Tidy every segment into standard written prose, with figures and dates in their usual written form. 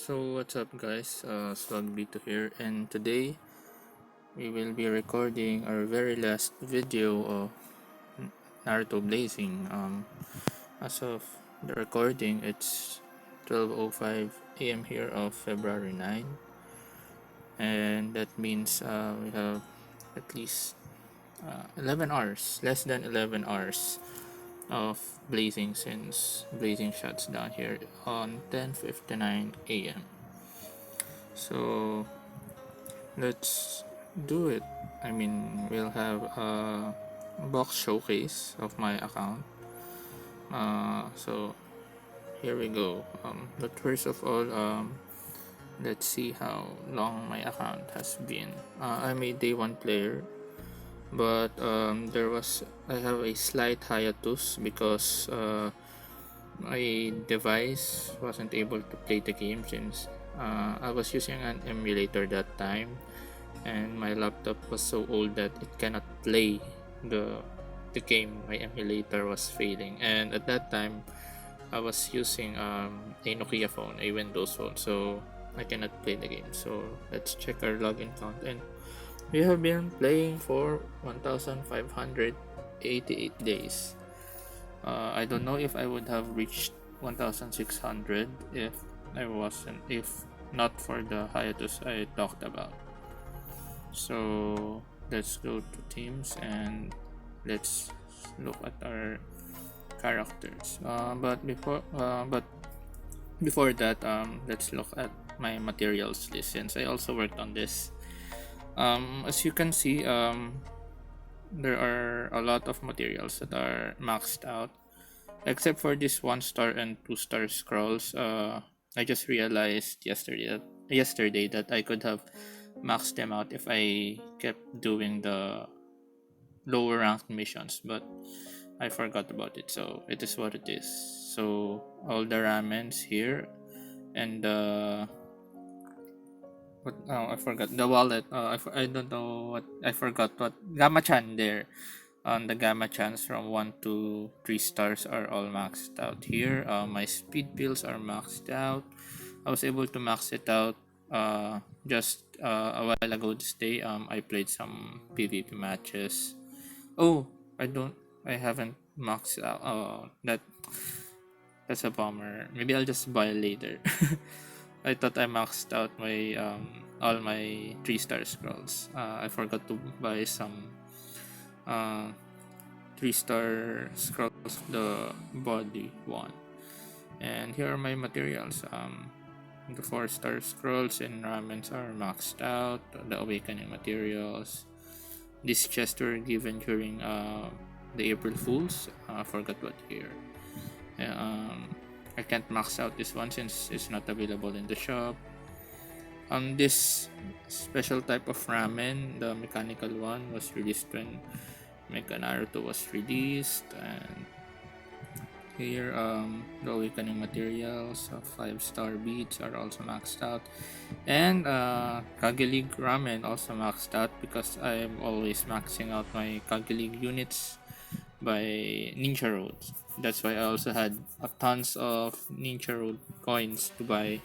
So what's up guys, Swagbito here, and today we will be recording our very last video of Naruto Blazing. As of the recording, it's 12:05 a.m. here of February 9, and that means we have at least 11 hours, less than 11 hours of Blazing since Blazing shuts down here on 10:59 a.m. So let's do it. I mean, we'll have a box showcase of my account. So here we go. But first of all, let's see how long my account has been. I'm a day one player, but I have a slight hiatus because my device wasn't able to play the game since I was using an emulator that time, and my laptop was so old that it cannot play the the game. My emulator was failing, and at that time I was using a Nokia phone, a Windows phone, so I cannot play the game. So let's check our login count, and we have been playing for 1588 days. I don't know if I would have reached 1600 if not for the hiatus I talked about. So let's go to teams and let's look at our characters. But before that, let's look at my materials list since I also worked on this. As you can see, there are a lot of materials that are maxed out, except for this 1 star and 2 star scrolls. I just realized yesterday that I could have maxed them out if I kept doing the lower ranked missions, but I forgot about it, so it is what it is. So all the ramens here, and what, oh, I forgot the wallet. I don't know what, I forgot what gamma chan there. On the gamma chans from 1 to 3 stars are all maxed out here. My speed pills are maxed out. I was able to max it out just a while ago this day. I played some PvP matches. Oh, I haven't maxed out. Oh, that's a bummer. Maybe I'll just buy later. I thought I maxed out my all my 3 star scrolls. I forgot to buy some uh 3 star scrolls, the body one. And here are my materials. The 4 star scrolls and ramens are maxed out. The awakening materials. These chests were given during the April Fools. I forgot what year. Yeah, I can't max out this one since it's not available in the shop. This special type of ramen, the mechanical one, was released when Mecha Naruto was released. And here, the awakening materials of 5 star beats are also maxed out, and Kage League ramen also maxed out because I'm always maxing out my Kage League units by Ninja Roads. That's why I also had a tons of Ninja Road coins to buy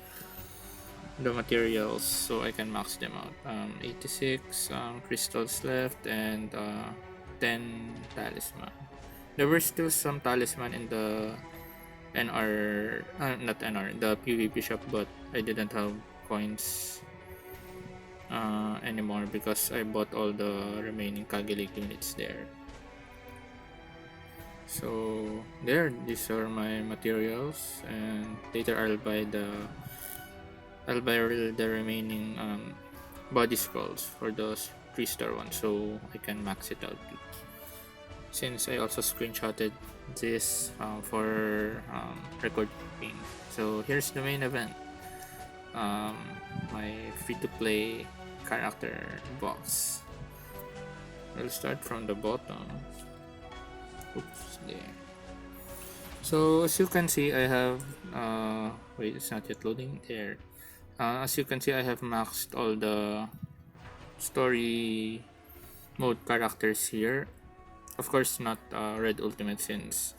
the materials so I can max them out. 86 crystals left, and 10 talisman. There were still some talisman in the not NR, the PvP shop, but I didn't have coins anymore because I bought all the remaining Kage League units there. So there, these are my materials, and later I'll buy the remaining body scrolls for those 3 star ones so I can max it out too. Since I also screenshotted this for recording. So here's the main event. My free-to-play character box. We'll start from the bottom. Oops, there. So as you can see, I have wait, it's not yet loading there. As you can see, I have maxed all the story mode characters here. Of course, not Red Ultimate since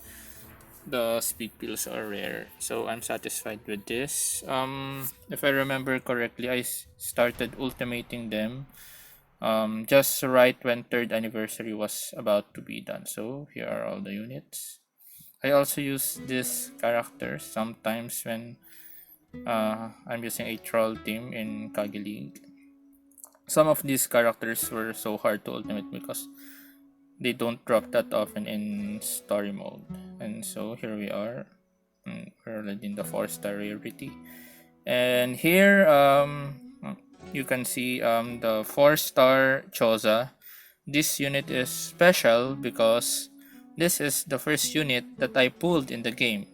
the speed pills are rare, so I'm satisfied with this. If I remember correctly, I started ultimating them just right when third anniversary was about to be done. So here are all the units. I also use this character sometimes when I'm using a troll team in Kagi League. Some of these characters were so hard to ultimate because they don't drop that often in story mode. And so here we are. We're already in the 4-star rarity. And here you can see the 4-star Choza. This unit is special because this is the first unit that I pulled in the game.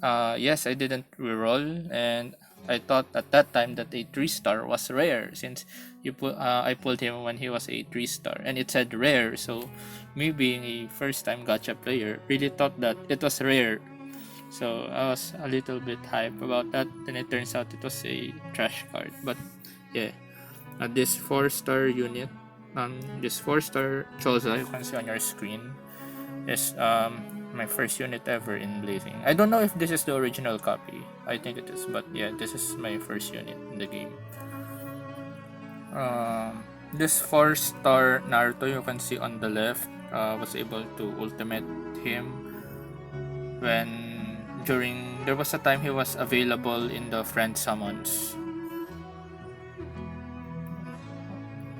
Yes, I didn't reroll, and I thought at that time that a 3-star was rare since I pulled him when he was a 3-star, and it said rare. So, me being a first-time gacha player, really thought that it was rare. So I was a little bit hype about that. Then it turns out it was a trash card. But yeah, this 4-star unit, this 4-star Choza you can see on your screen is my first unit ever in Blazing. I don't know if this is the original copy. I think it is, but yeah, this is my first unit in the game. This 4-star Naruto you can see on the left was able to ultimate him when there was a time he was available in the friend summons.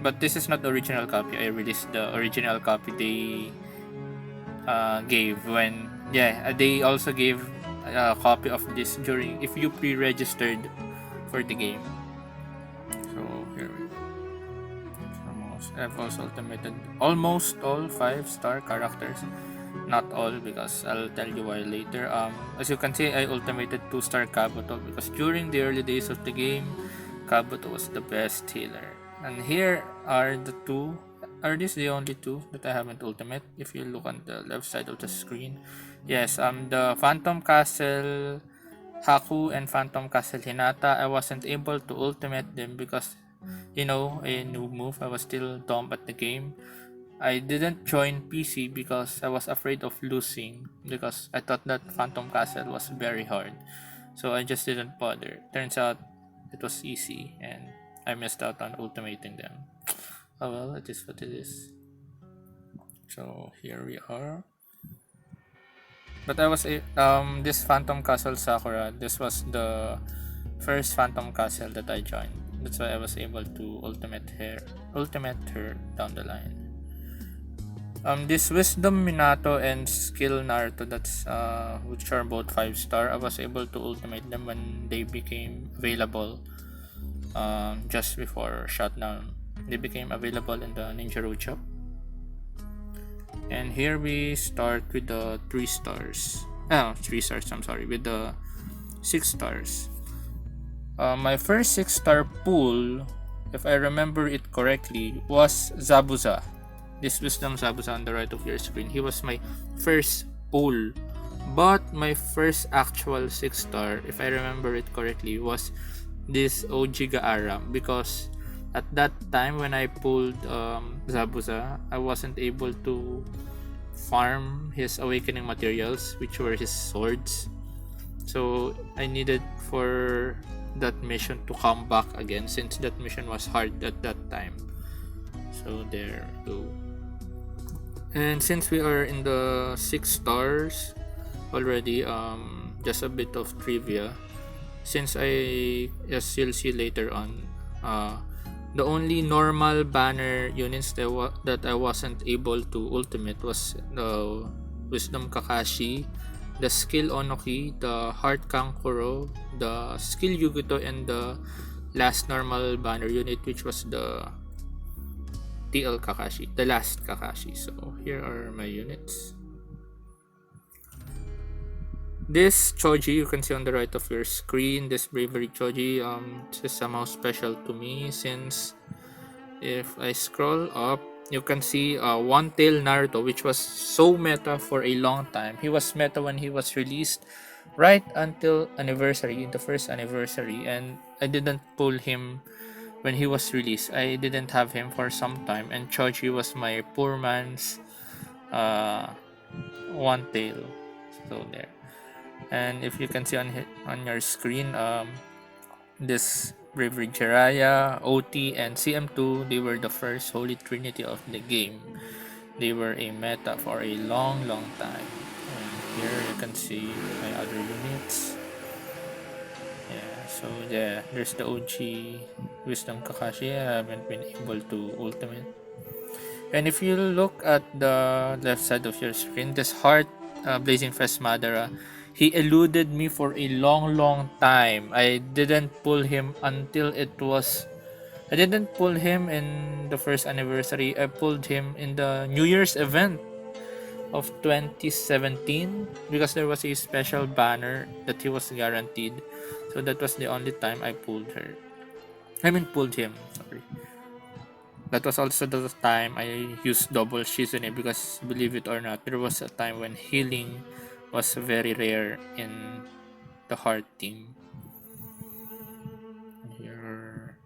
But this is not the original copy. I released the original copy they gave when they also gave a copy of this during if you pre-registered for the game. So here we go. I've also ultimated almost all 5-star characters. Not all because I'll tell you why later. As you can see, I ultimated 2-star Kabuto because during the early days of the game, Kabuto was the best healer. And here are the two. Are these the only two that I haven't ultimate? If you look on the left side of the screen, yes. The Phantom Castle Haku and Phantom Castle Hinata, I wasn't able to ultimate them because a new move. I was still dumb at the game. I didn't join PC because I was afraid of losing because I thought that Phantom Castle was very hard. So I just didn't bother. Turns out it was easy and I missed out on ultimating them. Oh well, it is what it is. So here we are. But I was this Phantom Castle Sakura. This was the first Phantom Castle that I joined. That's why I was able to ultimate her down the line. This Wisdom Minato and Skill Naruto, that's which are both 5-star. I was able to ultimate them when they became available. Just before shutdown, they became available in the Ninja Road shop. And here we start with the 3 stars. 3 stars. I'm sorry, with the 6 stars. My first 6-star pool, if I remember it correctly, was Zabuza. This Wisdom Zabuza on the right of your screen. He was my first pull. But my first actual 6-star, if I remember it correctly, was this OG Gaara. Because at that time when I pulled Zabuza, I wasn't able to farm his awakening materials, which were his swords. So I needed for that mission to come back again since that mission was hard at that time. So there we go. And since we are in the 6 stars already, just a bit of trivia. Since as you'll see later on, the only normal banner units that I wasn't able to ultimate was the Wisdom Kakashi, the Skill Onoki, the Heart Kankuro, the Skill Yuguto, and the last normal banner unit, which was the TL Kakashi, the last Kakashi. So here are my units. This Choji you can see on the right of your screen, this Bravery Choji, is somehow special to me since if I scroll up, you can see One Tail Naruto, which was so meta for a long time. He was meta when he was released, right until anniversary, the first anniversary, and I didn't pull him when he was released. I didn't have him for some time, and Choji was my poor man's One Tail. So there. And if you can see on your screen, this Bravery Jiraiya, OT, and CM2, they were the first holy trinity of the game. They were a meta for a long, long time. And here you can see my other units. Yeah, so yeah, there's the OG Wisdom Kakashi. I haven't been able to ultimate. And if you look at the left side of your screen, this heart Blazing Fest Madara, he eluded me for a long, long time. I didn't pull him until it was. I didn't pull him in the first anniversary. I pulled him in the New Year's event of 2017 because there was a special banner that he was guaranteed. So that was the only time I pulled her. I mean, pulled him. Sorry. That was also the time I used double Shizune because, believe it or not, there was a time when healing was very rare in the heart team. Here are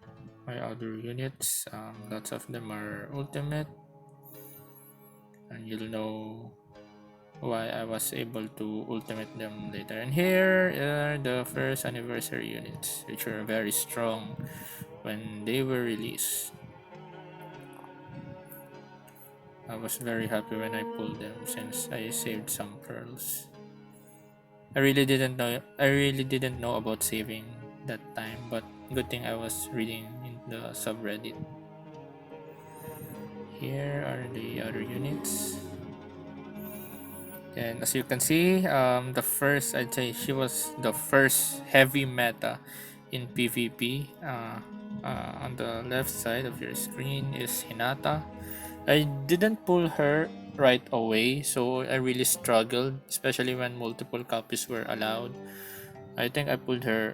my other units. Lots of them are ultimate, and you'll know why I was able to ultimate them later. And here are the first anniversary units, which were very strong when they were released. I was very happy when I pulled them since I saved some pearls. I really didn't know about saving that time, but good thing I was reading in the subreddit. Here are the other units. And as you can see, the first, I'd say she was the first heavy meta in PvP. On the left side of your screen is Hinata. I didn't pull her right away, so I really struggled, especially when multiple copies were allowed. I think I pulled her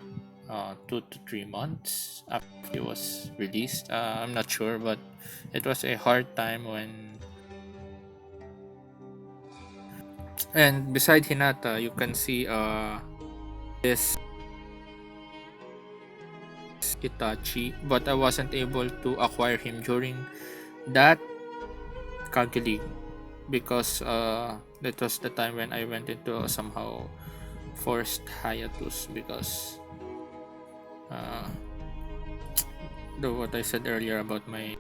2 to 3 months after she was released. I'm not sure, but it was a hard time when. And beside Hinata, you can see this Itachi, but I wasn't able to acquire him during that Kage League because that was the time when I went into a somehow forced hiatus because uh, the what I said earlier about my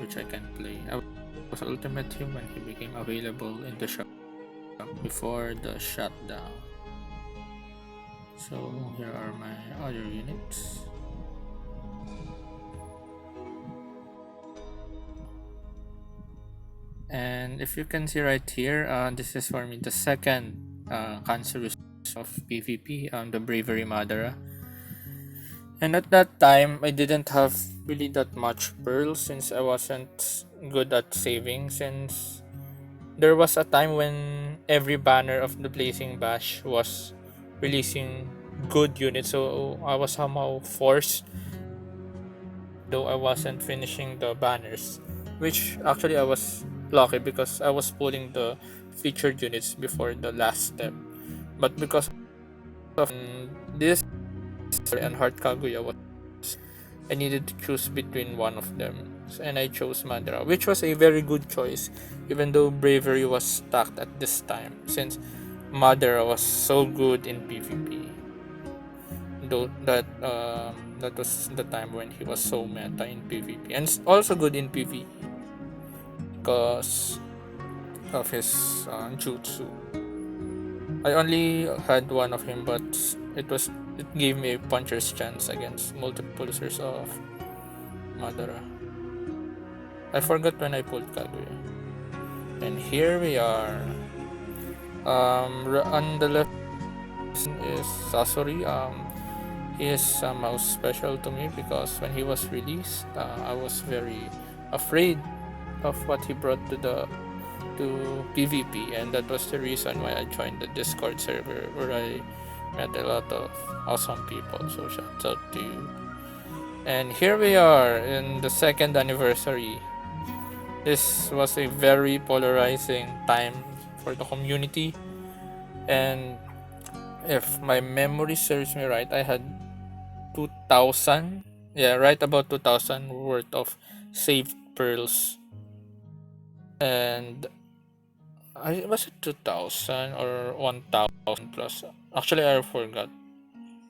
which I can play. I was ultimate him when he became available in the shop before the shutdown. So here are my other units. And if you can see right here, this is for me the second cancerous of PvP, the Bravery Madara. And at that time, I didn't have really that much pearls since I wasn't good at saving. Since there was a time when every banner of the Blazing Bash was releasing good units, so I was somehow forced, though I wasn't finishing the banners, which actually I was lucky because I was pulling the featured units before the last step. But because of this and Heart Kaguya was, I needed to choose between one of them, and I chose Madara, which was a very good choice, even though Bravery was stacked at this time, since Madara was so good in PvP. Though that was the time when he was so meta in PvP and also good in PvE because of his jutsu. I only had one of him, but it gave me a puncher's chance against multiple users of Madara. I forgot when I pulled Kaguya. And here we are. On the left is Sasori. He is somehow special to me because when he was released, I was very afraid of what he brought to PvP, and that was the reason why I joined the Discord server where I met a lot of awesome people. So shout out to you. And here we are in the second anniversary. This was a very polarizing time for the community, and if my memory serves me right, I had 2000, yeah, right about 2000 worth of saved pearls. And I was it 2000 or 1000 plus. Actually, I forgot.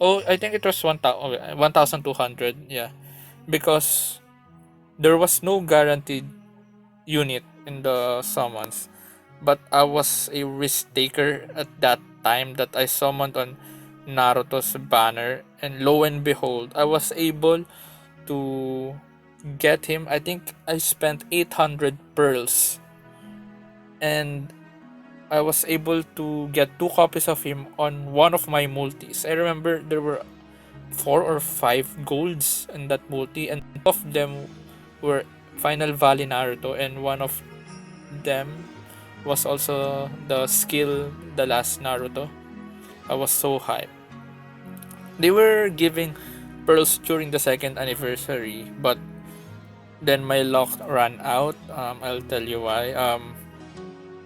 Oh, I think it was 1000, 1200. Yeah, because there was no guaranteed unit in the summons, but I was a risk taker at that time that I summoned on Naruto's banner, and lo and behold, I was able to get him. I think I spent 800 pearls, and I was able to get two copies of him on one of my multis. I remember there were four or five golds in that multi, and two of them were Final Valley Naruto, and one of them was also the skill the last Naruto. I was so hyped. They were giving pearls during the second anniversary, but then my luck ran out. I'll tell you why.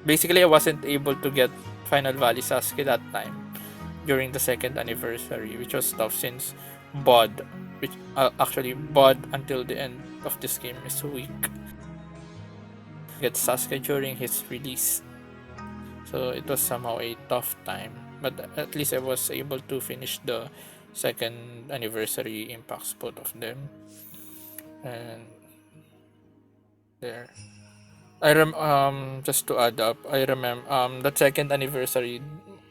Basically, I wasn't able to get Final Valley Sasuke that time during the second anniversary, which was tough since Bod, which actually Bod until the end of this game is weak. Get Sasuke during his release, so it was somehow a tough time. But at least I was able to finish the second anniversary impacts, both of them, and there. Just to add up, I remember that second anniversary,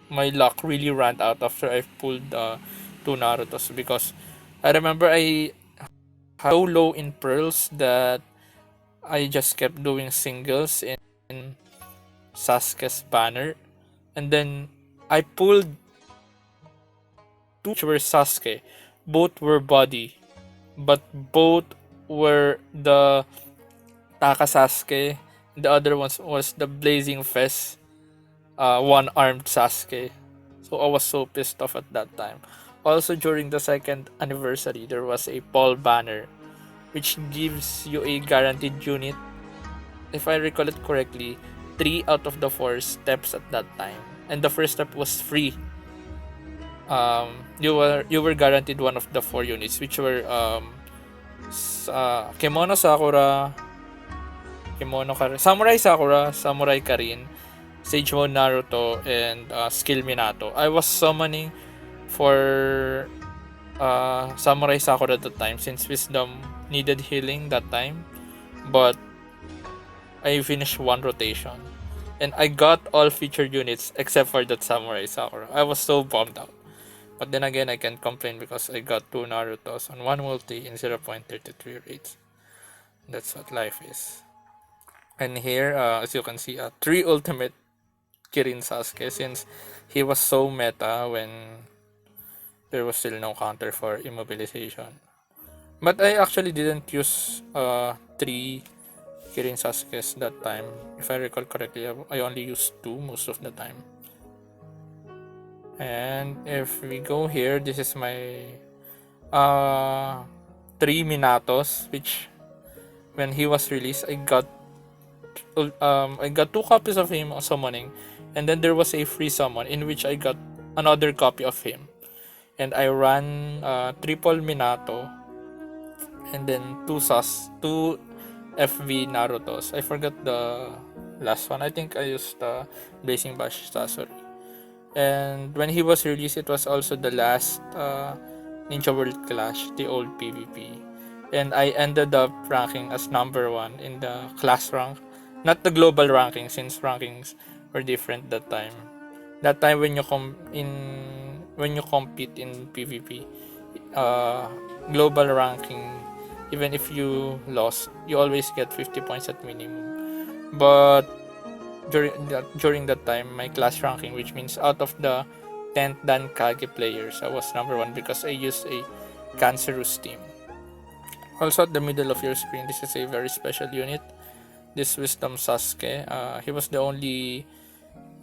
my luck really ran out after I pulled two Naruto's, because I remember I had so low in pearls that I just kept doing singles in Sasuke's banner, and then I pulled two which were Sasuke. Both were body, but both were the Taka Sasuke. The other one was the Blazing Fist, one-armed Sasuke. So I was so pissed off at that time. Also, during the second anniversary, there was a Paul banner, which gives you a guaranteed unit. If I recall it correctly, 3 out of the 4 steps at that time. And the first step was free. You were guaranteed one of the 4 units, which were Kemono Sakura, Samurai Sakura, Samurai Karin, Sage Mode Naruto, and Skill Minato. I was summoning for Samurai Sakura at the time, since Wisdom needed healing that time, but I finished one rotation. And I got all featured units except for that Samurai Sakura. I was so bummed out. But then again, I can't complain because I got two Narutos on one multi in 0.33 rates. That's what life is. And here, as you can see, 3 ultimate Kirin Sasuke, since he was so meta when there was still no counter for immobilization. But I actually didn't use 3 Kirin Sasuke's that time. If I recall correctly, I only used 2 most of the time. And if we go here, this is my 3 Minatos, which when he was released, I got 2 copies of him summoning, and then there was a free summon in which I got another copy of him, and I ran triple Minato, and then 2 FV Naruto's. I forgot the last one. I think I used Blazing Bash Sasori. And when he was released, it was also the last Ninja World Clash, the old PvP. And I ended up ranking as number 1 in the class rank, not the global ranking, since rankings were different that time. That time when you compete in PvP, uh, global ranking, even if you lost, you always get 50 points at minimum. But during that time, my class ranking, which means out of the 10th Dan Kage players, I was number 1 because I used a Cancerous team. Also at the middle of your screen, this is a very special unit. This Wisdom Sasuke. He was the only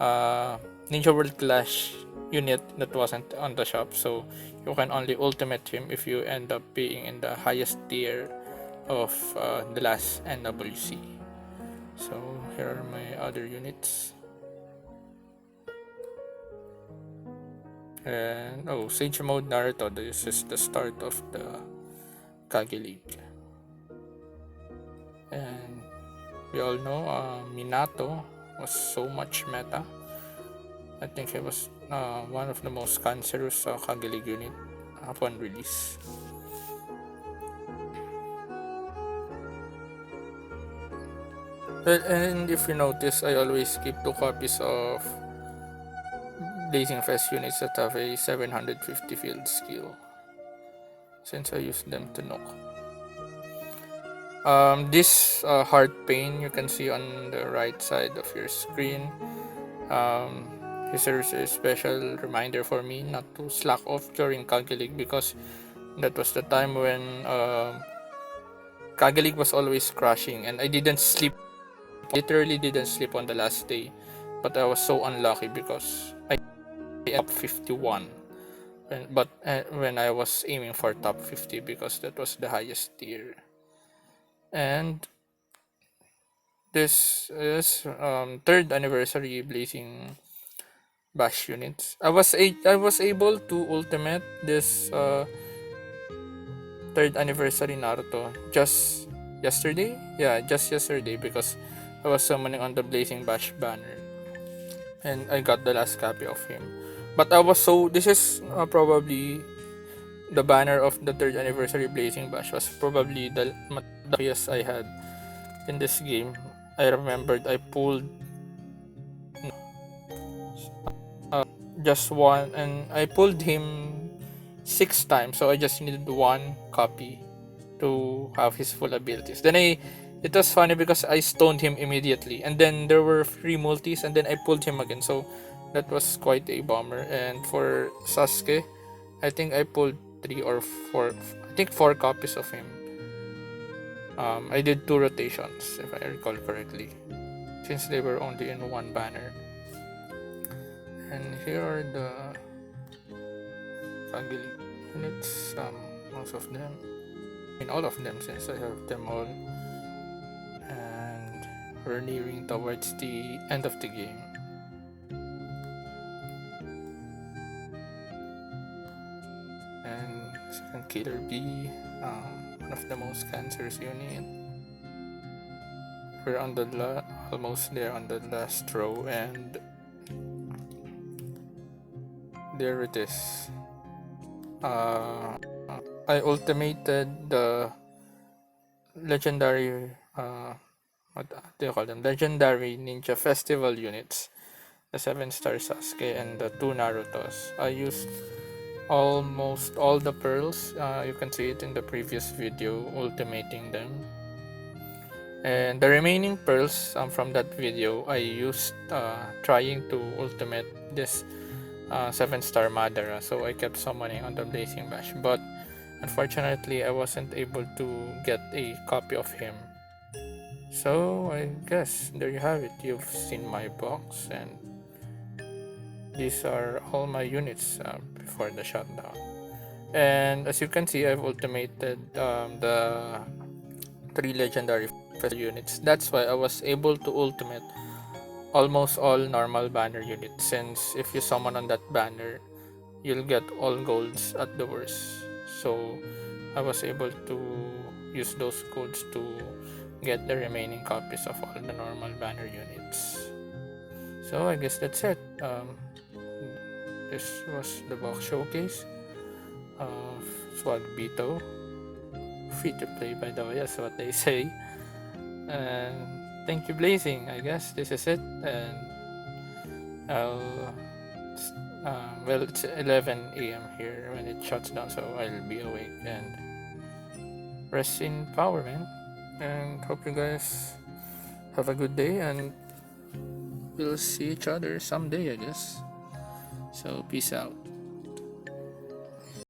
Ninja World Clash unit that wasn't on the shop, so you can only ultimate him if you end up being in the highest tier of the last NWC. So here are my other units. And Sage Mode Naruto, this is the start of the Kage League. And we all know Minato, was so much meta. I think he was one of the most cancerous Kagilig unit upon release. Well, and if you notice, I always keep 2 copies of Blazing Fest units that have a 750 field skill, since I use them to knock. This heart pain you can see on the right side of your screen. This is a special reminder for me not to slack off during Kagilig, because that was the time when Kagilig was always crashing and I didn't sleep. Literally didn't sleep on the last day, but I was so unlucky because I ended up 51. But when I was aiming for top 50, because that was the highest tier. And this is third anniversary Blazing Bash units. I was able to ultimate this third anniversary Naruto just yesterday. Yeah, just yesterday, because I was summoning on the Blazing Bash banner, and I got the last copy of him. But I was so this is probably the banner of the third anniversary Blazing Bash was probably the luckiest I had in this game. I remembered I pulled just one, and I pulled him 6 times, so I just needed 1 copy to have his full abilities. It was funny because I stoned him immediately, and then there were 3 multis, and then I pulled him again. So that was quite a bummer. And for Sasuke, I think I pulled 3 or 4. I think 4 copies of him. I did 2 rotations, if I recall correctly, since they were only in one banner. And here are the Kagili units. Most of them, all of them, since I have them all. And we're nearing towards the end of the game. And second Killer B, one of the most cancerous unit. We're on the almost there on the last row, and there it is. I ultimated the legendary what do you call them? Legendary Ninja Festival units, the 7-star Sasuke and the 2 Narutos. I used almost all the pearls. You can see it in the previous video, ultimating them. And the remaining pearls from that video I used trying to ultimate this 7-star Madara, so I kept summoning on the Blazing Bash, but unfortunately I wasn't able to get a copy of him. So I guess there you have it. You've seen my box, and these are all my units before the shutdown. And as you can see, I've ultimated the 3 legendary units. That's why I was able to ultimate almost all normal banner units, since if you summon on that banner, you'll get all golds at the worst. So I was able to use those golds to get the remaining copies of all the normal banner units. So I guess that's it. This was the box showcase of Swagbito. Free to play, by the way, that's what they say. And thank you, Blazing. I guess this is it. And I'll well, it's 11 a.m. here when it shuts down, so I'll be awake. And rest in power, man. And hope you guys have a good day, and we'll see each other someday, I guess. So peace out.